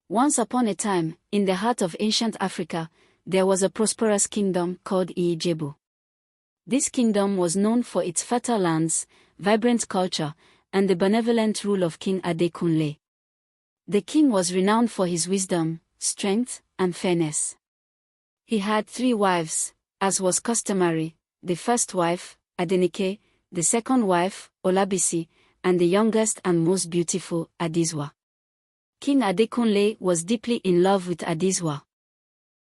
Once upon a time, in the heart of ancient Africa, there was a prosperous kingdom called Ijebu. This kingdom was known for its fertile lands, vibrant culture, and the benevolent rule of King Adekunle. The king was renowned for his wisdom, strength, and fairness. He had 3 wives, as was customary: the first wife, Adenike; the second wife, Olabisi; and the youngest and most beautiful, Adesuwa. King Adekunle was deeply in love with Adesuwa.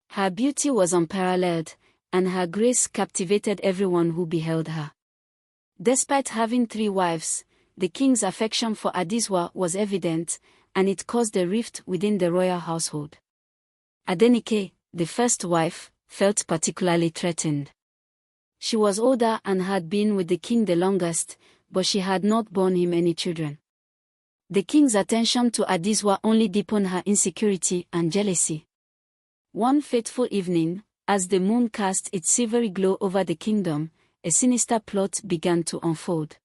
Her beauty was unparalleled, and her grace captivated everyone who beheld her. Despite having 3 wives, the king's affection for Adesuwa was evident, and it caused a rift within the royal household. Adenike, the first wife, felt particularly threatened. She was older and had been with the king the longest, but she had not borne him any children. The king's attention to Adesuwa only deepened her insecurity and jealousy. One fateful evening, as the moon cast its silvery glow over the kingdom, a sinister plot began to unfold.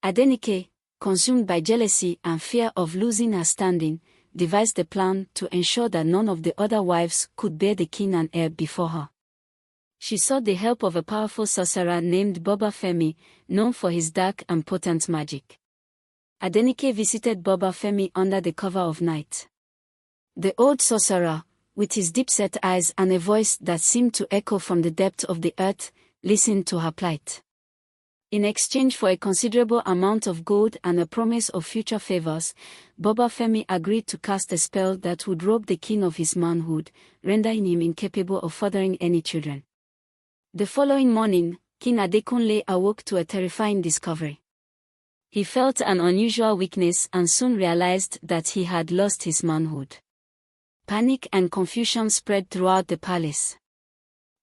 Adenike, consumed by jealousy and fear of losing her standing, devised a plan to ensure that none of the other wives could bear the king and heir before her. She sought the help of a powerful sorcerer named Babafemi, known for his dark and potent magic. Adenike visited Babafemi under the cover of night. The old sorcerer, with his deep-set eyes and a voice that seemed to echo from the depth of the earth, listened to her plight. In exchange for a considerable amount of gold and a promise of future favors, Babafemi agreed to cast a spell that would rob the king of his manhood, rendering him incapable of fathering any children. The following morning, King Adekunle awoke to a terrifying discovery. He felt an unusual weakness and soon realized that he had lost his manhood. Panic and confusion spread throughout the palace.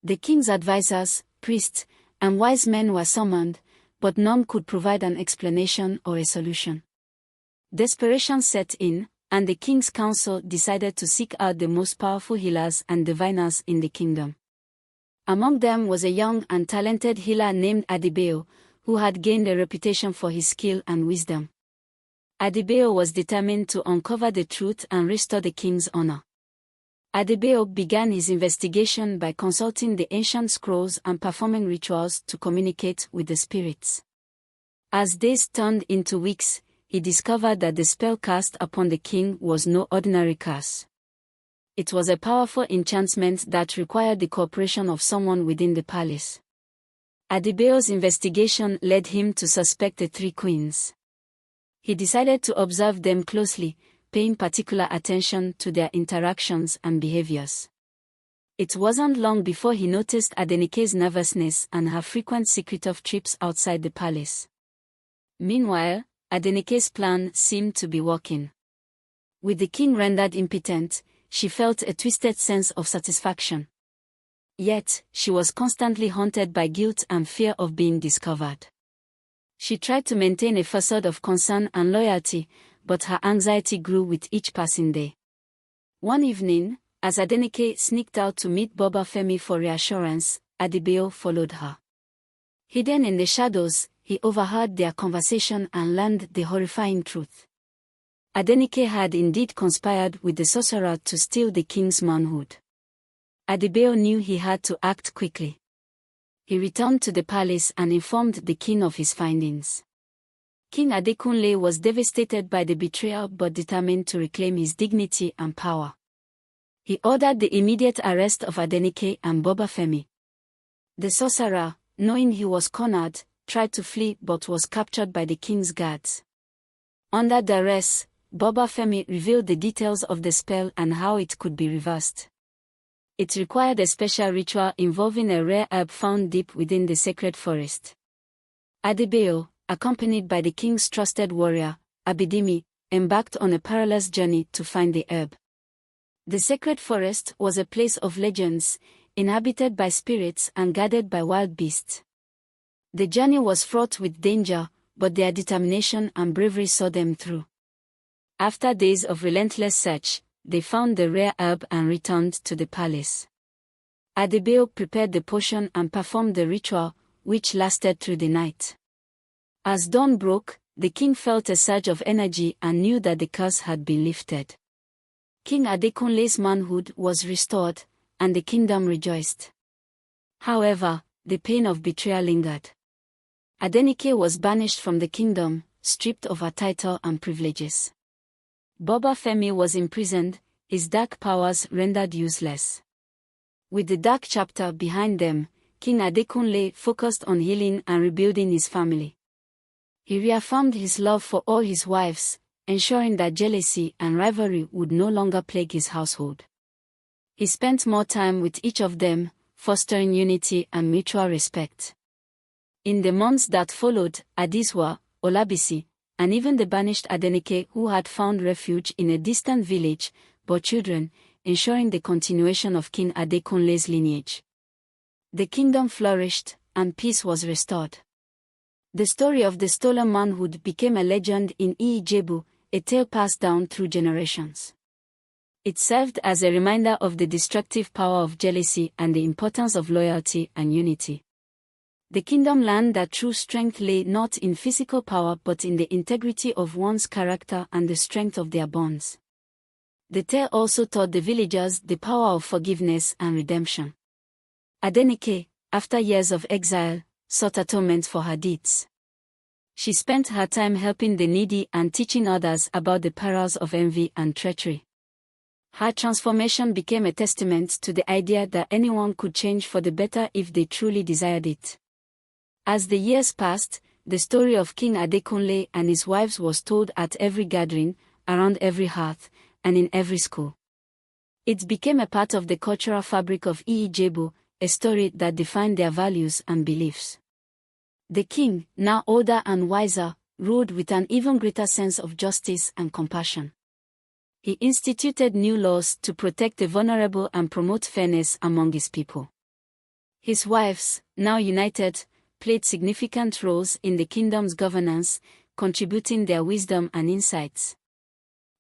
The king's advisors, priests, and wise men were summoned, but none could provide an explanation or a solution. Desperation set in, and the king's council decided to seek out the most powerful healers and diviners in the kingdom. Among them was a young and talented healer named Adebayo, who had gained a reputation for his skill and wisdom. Adebayo was determined to uncover the truth and restore the king's honor. Adebayo began his investigation by consulting the ancient scrolls and performing rituals to communicate with the spirits. As days turned into weeks, he discovered that the spell cast upon the king was no ordinary curse. It was a powerful enchantment that required the cooperation of someone within the palace. Adebayo's investigation led him to suspect the 3 queens. He decided to observe them closely, paying particular attention to their interactions and behaviors. It wasn't long before he noticed Adenike's nervousness and her frequent secretive trips outside the palace. Meanwhile, Adenike's plan seemed to be working. With the king rendered impotent, she felt a twisted sense of satisfaction. Yet, she was constantly haunted by guilt and fear of being discovered. She tried to maintain a facade of concern and loyalty, but her anxiety grew with each passing day. One evening, as Adenike sneaked out to meet Babafemi for reassurance, Adebayo followed her. Hidden in the shadows, he overheard their conversation and learned the horrifying truth. Adenike had indeed conspired with the sorcerer to steal the king's manhood. Adebayo knew he had to act quickly. He returned to the palace and informed the king of his findings. King Adekunle was devastated by the betrayal but determined to reclaim his dignity and power. He ordered the immediate arrest of Adenike and Babafemi. The sorcerer, knowing he was cornered, tried to flee but was captured by the king's guards. Under duress, Babafemi revealed the details of the spell and how it could be reversed. It required a special ritual involving a rare herb found deep within the sacred forest. Adebayo, accompanied by the king's trusted warrior, Abidimi, embarked on a perilous journey to find the herb. The sacred forest was a place of legends, inhabited by spirits and guarded by wild beasts. The journey was fraught with danger, but their determination and bravery saw them through. After days of relentless search, they found the rare herb and returned to the palace. Adebayo prepared the potion and performed the ritual, which lasted through the night. As dawn broke, the king felt a surge of energy and knew that the curse had been lifted. King Adekunle's manhood was restored, and the kingdom rejoiced. However, the pain of betrayal lingered. Adenike was banished from the kingdom, stripped of her title and privileges. Babafemi was imprisoned, his dark powers rendered useless. With the dark chapter behind them, King Adekunle focused on healing and rebuilding his family. He reaffirmed his love for all his wives, ensuring that jealousy and rivalry would no longer plague his household. He spent more time with each of them, fostering unity and mutual respect. In the months that followed, Adesuwa, Olabisi, and even the banished Adenike, who had found refuge in a distant village, bore children, ensuring the continuation of King Adekunle's lineage. The kingdom flourished, and peace was restored. The story of the stolen manhood became a legend in Ijebu, a tale passed down through generations. It served as a reminder of the destructive power of jealousy and the importance of loyalty and unity. The kingdom learned that true strength lay not in physical power but in the integrity of one's character and the strength of their bonds. The tale also taught the villagers the power of forgiveness and redemption. Adenike, after years of exile, sought atonement for her deeds. She spent her time helping the needy and teaching others about the perils of envy and treachery. Her transformation became a testament to the idea that anyone could change for the better if they truly desired it. As the years passed, the story of King Adekunle and his wives was told at every gathering, around every hearth, and in every school. It became a part of the cultural fabric of Ijebu, a story that defined their values and beliefs. The king, now older and wiser, ruled with an even greater sense of justice and compassion. He instituted new laws to protect the vulnerable and promote fairness among his people. His wives, now united, played significant roles in the kingdom's governance, contributing their wisdom and insights.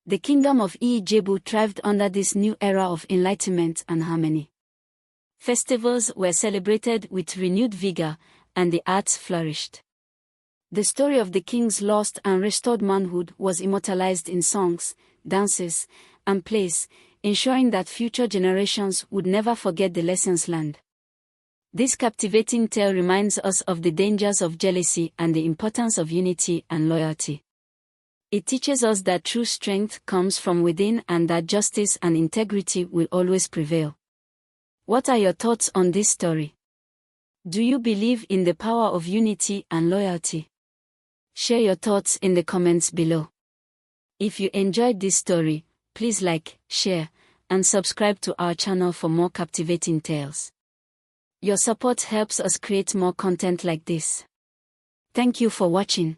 The kingdom of Ijebu thrived under this new era of enlightenment and harmony. Festivals were celebrated with renewed vigor, and the arts flourished. The story of the king's lost and restored manhood was immortalized in songs, dances, and plays, ensuring that future generations would never forget the lessons learned. This captivating tale reminds us of the dangers of jealousy and the importance of unity and loyalty. It teaches us that true strength comes from within and that justice and integrity will always prevail. What are your thoughts on this story? Do you believe in the power of unity and loyalty? Share your thoughts in the comments below. If you enjoyed this story, please like, share, and subscribe to our channel for more captivating tales. Your support helps us create more content like this. Thank you for watching.